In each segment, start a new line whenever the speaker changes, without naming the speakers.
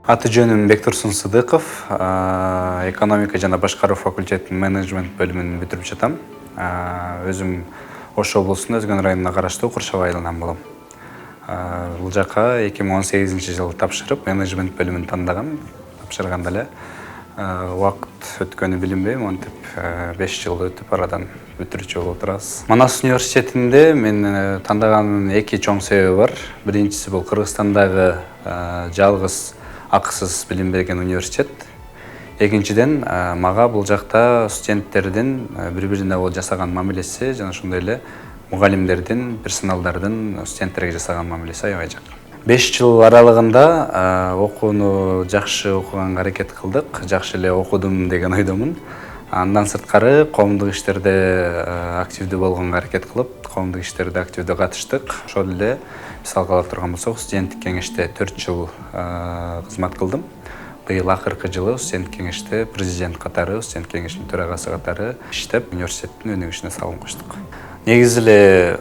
Аты жөнүм Бектурсун Сыдыков, экономика жана башкаруу факультетинин менеджмент бөлүмүн бүтүрүп жатам. Өзүм Ош облусунун Өзгөн районуна караштуу Куршаб айылынан болом. Бул жака 2018-жылы тапшырып, менеджмент бөлүмүн тандагам. Тапшырганда эле убакыт өткөнү билинбейм, монтип 5 жыл өтүп арадан бүтүрүүчү болуп отурабыз. Манас университетинде мен тандагандын эки чоң себеби бар. Биринчиси бул Кыргызстандагы жалгыз акысыз билим берген университет. Экинчиден, мага бул жакта студенттердин бири-бирине жасаган мамилеси жана ошондой эле мугалимдердин, персоналдардын студенттерге жасаган мамилеси аябай жакын. 5 жыл аралыгында окууну жакшы окуганга аракет кылдык, жакшы эле окудум деген ойдомун. Андан сырткары коомдук иштерде активдүү болгонго аракет кылып, коомдук иштерде активдүү катыштык. Ошол эле мисалга алып турган болсок, студенттик кеңеште 4 жыл кызмат кылдым. Быйыл акыркы жылы студенттик кеңеште президент катары, студенттик кеңештин төрагасы катары иштеп, университеттин өнүгүшүнө салым коштук. Негизи эле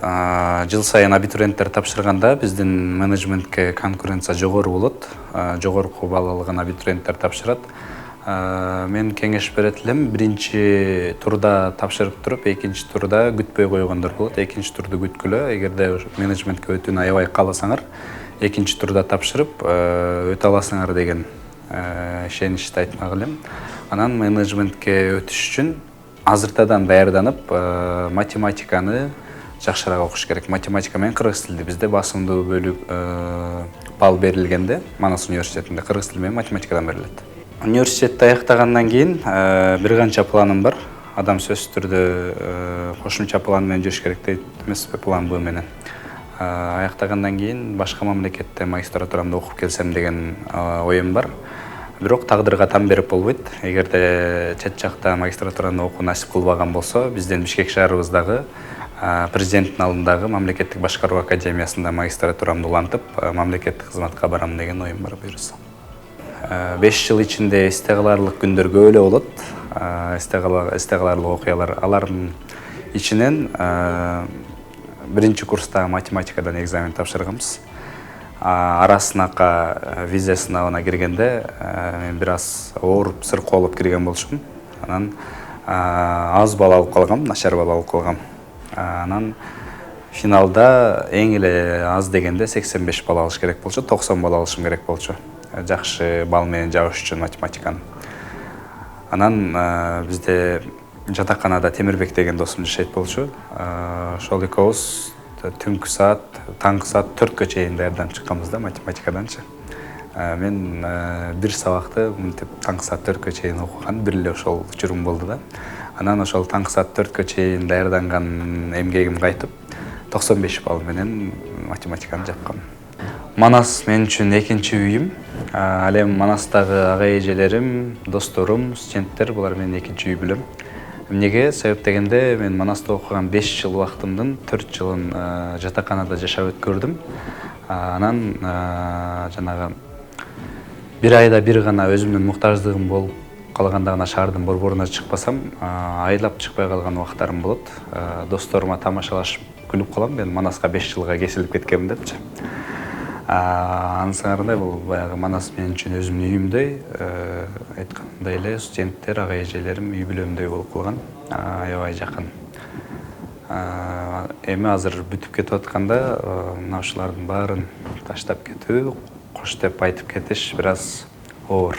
жыл сайын абитуриенттер тапшырганда биздин менеджментке конкуренция жогору болот. Жогорку балл алган абитуриенттер тапшырат. Мен кеңеш берет элем, биринчи турда тапшырып туруп, экинчи турда күтпөй койгондор болот. Экинчи турду күткүлө, эгерде менеджментке өтүүнү аябай кааласаңар, экинчи турда тапшырып өтө аласыңар деген ишеничти айтмак элем. Анан менеджментке өтүш үчүн азыртадан даярданып, математиканы жакшыраак окуш керек. Математика менен кыргыз тили бизде басымдуу бөлүк балл берилгенде, Манас университетинде кыргыз тили менен математикадан берилет. Университетти аяктагандан кийин бир канча планым бар. Адам сөзсүз түрдө кошумча план менен жүрүш керек дейт эмеспи, план Б менен. Аяктагандан кийин башка мамлекетте магистратурамды окуп келсем деген оюм бар. Бирок тагдырга там берип болбойт. Эгерде чет жакта магистратураны окуу насип кылбаган болсо, биздин Бишкек шаарыбыздагы президенттин алдындагы мамлекеттик башкаруу академиясында магистратурамды улантып, мамлекеттик кызматка барам деген оюм бар буюрса. 5 жыл ичинде эсте каларлык күндөр көп эле болот. Эсте каларлык окуялар. Алардын ичинен биринчи курста математикадан экзамен тапшырганбыз. Арасынака виза сынабына киргенде мен бир аз ооруп, сыркоолуп кирген болчумун. Анан аз балл алып калгам, начар балл алып калгам. Анан финалда эң эле аз дегенде 85 балл алыш керек болчу, 90 балл алышым керек болчу. Жакшы балл менен жабыш үчүн математиканы. Анан бизде жатаканада Темирбек деген досум жашайт болчу. Ошол экөөбүз түнкү саат, таңкы саат 4кө чейин даярданып чыкканбыз да математикаданчы. Мен бир сабакты мынтип таңкы саат 4кө чейин окуган, бир эле ошол учурум болду да. Анан ошол таңкы саат 4кө чейин даярданган эмгегим кайтып, 95 балл менен математиканы жапкам. Манас мен үчүн экинчи үйүм. Ал эми Манастагы ага эжелерим, досторум, студенттер булар менин экинчи үй бүлөм. Эмнеге? Себеп дегенде мен Манаста окуган 5 жыл убактымдын 4 жылын жатаканада жашап өткөрдүм. Анан жанагы бир айда бир гана өзүмдүн муктаждыгым болуп калганда гана шаардын борборуна чыкпасам, айлап чыкпай калган убактарым болот. Досторума тамашалашып күлүп калам, мен Манаска 5 жылга кесилип кеткенмин депчи. Ансыңарындай бул баягы Манас мен үчүн өзүмдүн үйүмдөй, айткандай эле студенттер, ага эжелерим үй бүлөмдөй болуп калган, аябай жакын. Эми азыр бүтүп кетип атканда, мына ушулардын баарын таштап кетүү, кош деп айтып кетиш бир аз оор.